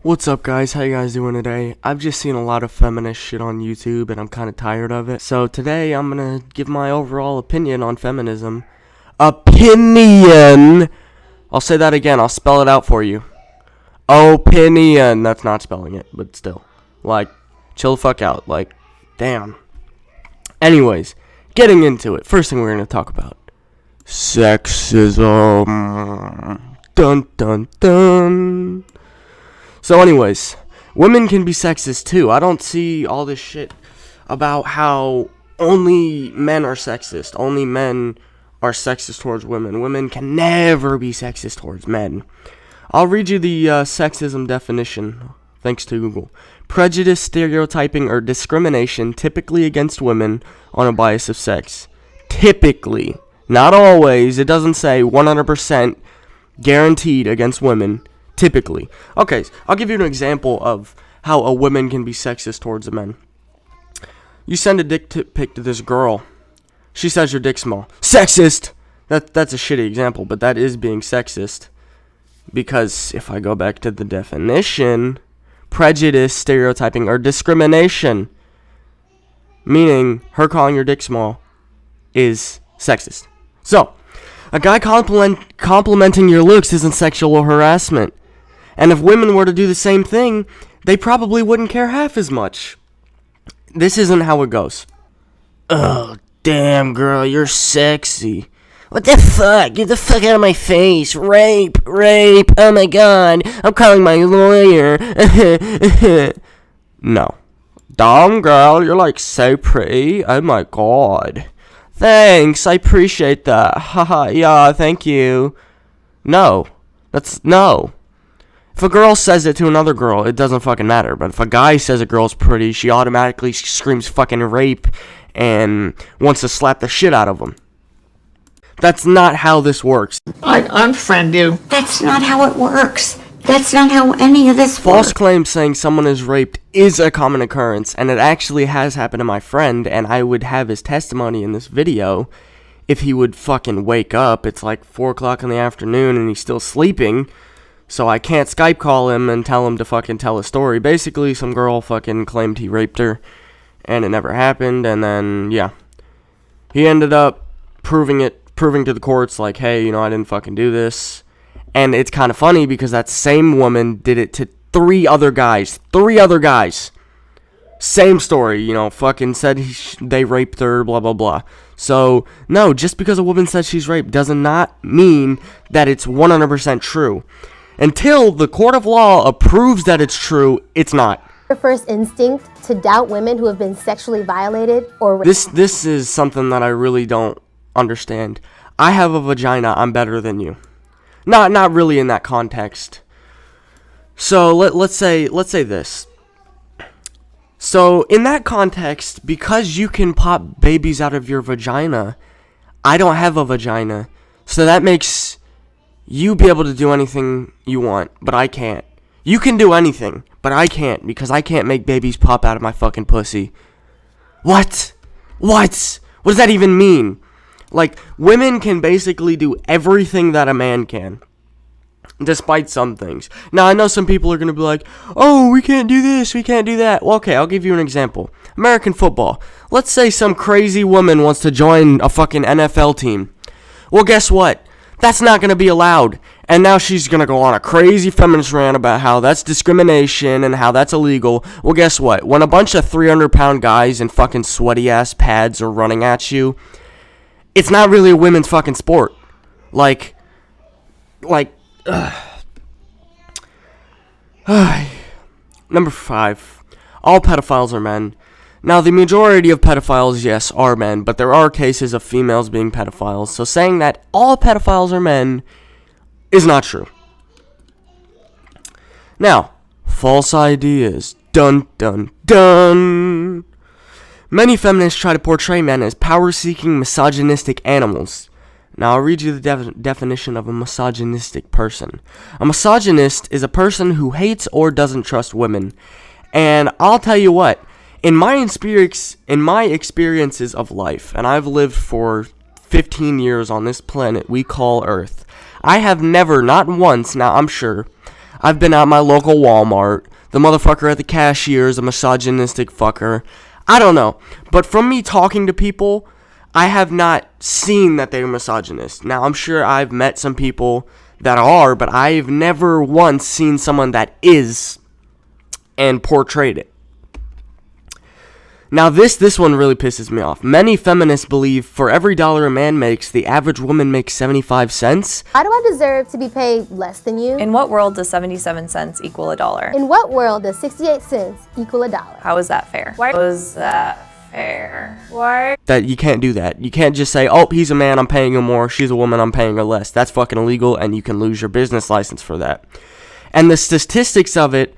What's up, guys? How you guys doing today? I've just seen a lot of feminist shit on YouTube and I'm kind of tired of it. So today I'm gonna give my overall opinion on feminism. Opinion! I'll say that again. I'll spell it out for you. Opinion. That's not spelling it, but still. Like, chill the fuck out. Like, damn. Anyways, getting into it. First thing we're gonna talk about. Sexism. Dun dun dun. So anyways, women can be sexist too. I don't see all this shit about how only men are sexist. Only men are sexist towards women. Women can never be sexist towards men. I'll read you the sexism definition, thanks to Google. Prejudice, stereotyping, or discrimination typically against women on a bias of sex. Typically. Not always. It doesn't say 100% guaranteed against women. Typically. Okay, I'll give you an example of how a woman can be sexist towards a man. You send a dick pic to this girl. She says your dick's small. Sexist! That's a shitty example, but that is being sexist. Because if I go back to the definition, prejudice, stereotyping, or discrimination, meaning her calling your dick small, is sexist. So, a guy complimenting your looks isn't sexual harassment. And if women were to do the same thing, they probably wouldn't care half as much. This isn't how it goes. Oh, damn, girl, you're sexy. What the fuck? Get the fuck out of my face. Rape. Oh my god. I'm calling my lawyer. No. Damn, girl, you're like so pretty. Oh my god. Thanks, I appreciate that. Haha, yeah, thank you. No. No. If a girl says it to another girl, it doesn't fucking matter. But if a guy says a girl's pretty, she automatically screams fucking rape and wants to slap the shit out of them. That's not how this works. I'd unfriend you. That's not how it works. That's not how any of this works. False claims saying someone is raped is a common occurrence, and it actually has happened to my friend, and I would have his testimony in this video if he would fucking wake up. It's like 4 o'clock in the afternoon and he's still sleeping. So I can't Skype call him and tell him to fucking tell a story. Basically, some girl fucking claimed he raped her, and it never happened, and then, yeah. He ended up proving to the courts, like, hey, I didn't fucking do this. And it's kind of funny because that same woman did it to 3 other guys. 3 other guys. Same story, fucking said they raped her, blah, blah, blah. So, no, just because a woman says she's raped does not mean that it's 100% true. Until the court of law approves that it's true, it's not. Your first instinct to doubt women who have been sexually violated or raped. This is something that I really don't understand. I have a vagina, I'm better than you. Not really in that context. So let's say this. So in that context, because you can pop babies out of your vagina, I don't have a vagina. So that makes you be able to do anything you want, but I can't. You can do anything, but I can't, because I can't make babies pop out of my fucking pussy. What? What does that even mean? Like, women can basically do everything that a man can, despite some things. Now, I know some people are going to be like, oh, we can't do this, we can't do that. Well, okay, I'll give you an example. American football. Let's say some crazy woman wants to join a fucking NFL team. Well, guess what? That's not going to be allowed. And now she's going to go on a crazy feminist rant about how that's discrimination and how that's illegal. Well, guess what? When a bunch of 300-pound guys in fucking sweaty-ass pads are running at you, it's not really a women's fucking sport. Like, Number 5. All pedophiles are men. Now, the majority of pedophiles, yes, are men, but there are cases of females being pedophiles, so saying that all pedophiles are men is not true. Now, false ideas. Dun, dun, dun. Many feminists try to portray men as power-seeking, misogynistic animals. Now, I'll read you the definition of a misogynistic person. A misogynist is a person who hates or doesn't trust women. And I'll tell you what, in my experiences of life, and I've lived for 15 years on this planet we call Earth, I have never, not once, now I'm sure, I've been at my local Walmart. The motherfucker at the cashier is a misogynistic fucker. I don't know. But from me talking to people, I have not seen that they're misogynist. Now, I'm sure I've met some people that are, but I've never once seen someone that is and portrayed it. Now, this one really pisses me off. Many feminists believe for every dollar a man makes, the average woman makes 75 cents. Why do I deserve to be paid less than you? In what world does 77 cents equal a dollar? In what world does 68 cents equal a dollar? How is that fair? Why was that fair? Why? That you can't do that. You can't just say, oh, he's a man, I'm paying him more. She's a woman, I'm paying her less. That's fucking illegal, and you can lose your business license for that. And the statistics of it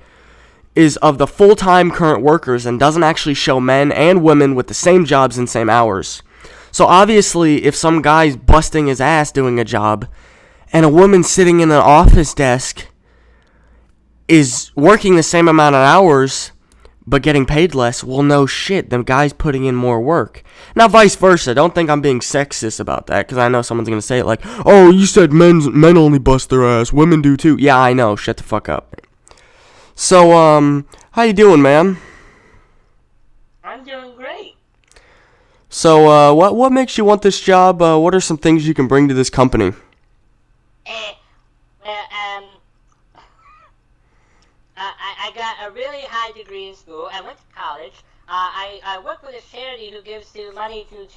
is of the full-time current workers and doesn't actually show men and women with the same jobs and same hours. So obviously, if some guy's busting his ass doing a job and a woman sitting in an office desk is working the same amount of hours but getting paid less, well, no shit, the guy's putting in more work. Now, vice versa. Don't think I'm being sexist about that, because I know someone's going to say it like, oh, you said men only bust their ass, women do too. Yeah, I know. Shut the fuck up. So, how you doing, man? I'm doing great. So, what makes you want this job? What are some things you can bring to this company? I got a really high degree in school. I went to college. I work with a charity who gives money to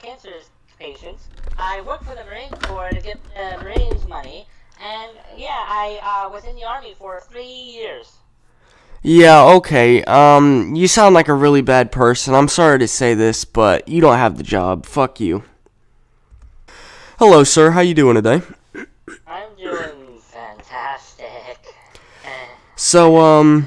cancer patients. I work for the Marine Corps to get the Marines money. And yeah, I was in the Army for 3 years. Yeah, okay. You sound like a really bad person. I'm sorry to say this, but you don't have the job. Fuck you. Hello, sir. How you doing today? I'm doing fantastic. So,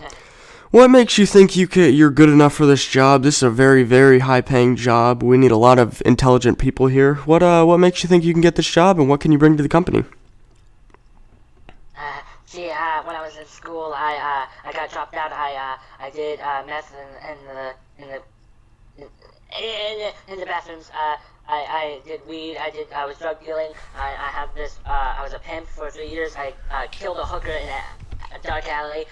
what makes you think you're good enough for this job? This is a very, very high-paying job. We need a lot of intelligent people here. What makes you think you can get this job, and what can you bring to the company? When I was in school, I got dropped out. I did meth in the bathrooms. I did weed. I was drug dealing. I was a pimp for 3 years. I killed a hooker in a dark alley.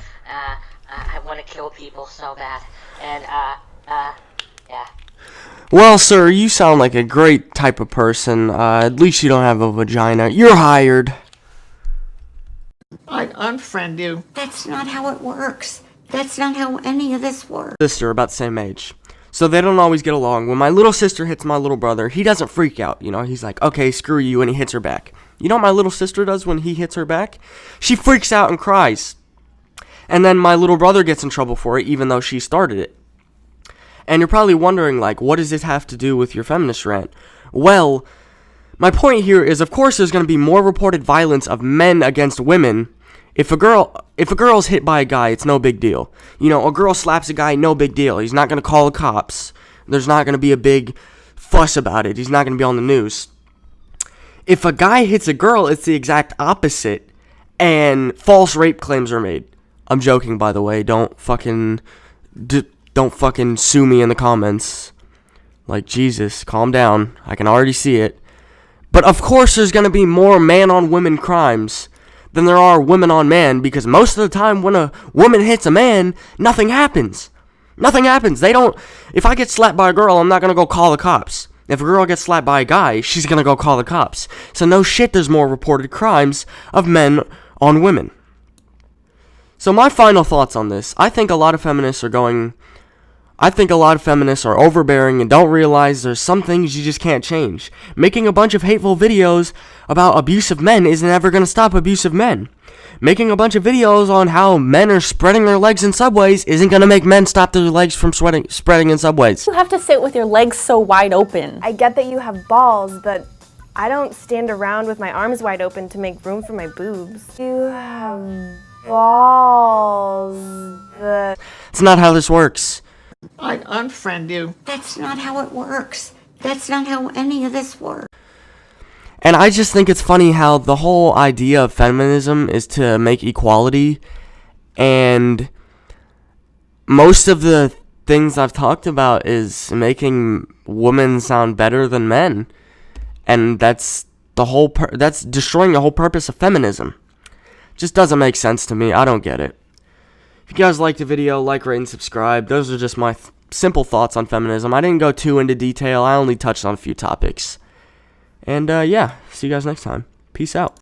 I want to kill people so bad. And yeah. Well, sir, you sound like a great type of person. At least you don't have a vagina. You're hired. I'd unfriend you. That's not how it works. That's not how any of this works. Sister about the same age, so they don't always get along. When my little sister hits my little brother, he doesn't freak out. You know, he's like, okay, screw you, and he hits her back. You know what my little sister does when he hits her back? She freaks out and cries. And then my little brother gets in trouble for it, even though she started it. And you're probably wondering, like, what does this have to do with your feminist rant? Well, my point here is, of course, there's going to be more reported violence of men against women. If a girl's hit by a guy, it's no big deal. You know, a girl slaps a guy, no big deal. He's not going to call the cops. There's not going to be a big fuss about it. He's not going to be on the news. If a guy hits a girl, it's the exact opposite, and false rape claims are made. I'm joking, by the way. Don't fucking sue me in the comments. Like, Jesus, calm down. I can already see it. But of course there's going to be more man-on-women crimes than there are women-on-man, because most of the time when a woman hits a man, nothing happens. Nothing happens. If I get slapped by a girl, I'm not going to go call the cops. If a girl gets slapped by a guy, she's going to go call the cops. So no shit, there's more reported crimes of men on women. So my final thoughts on this, I think a lot of feminists are overbearing and don't realize there's some things you just can't change. Making a bunch of hateful videos about abusive men isn't ever going to stop abusive men. Making a bunch of videos on how men are spreading their legs in subways isn't going to make men stop their legs from spreading in subways. You have to sit with your legs so wide open. I get that you have balls, but I don't stand around with my arms wide open to make room for my boobs. You have balls, but... It's not how this works. I'd unfriend you. That's not how it works. That's not how any of this works. And I just think it's funny how the whole idea of feminism is to make equality, and most of the things I've talked about is making women sound better than men, and that's destroying the whole purpose of feminism. Just doesn't make sense to me. I don't get it. If you guys liked the video, like, rate, and subscribe. Those are just my simple thoughts on feminism. I didn't go too into detail. I only touched on a few topics. And, yeah, see you guys next time. Peace out.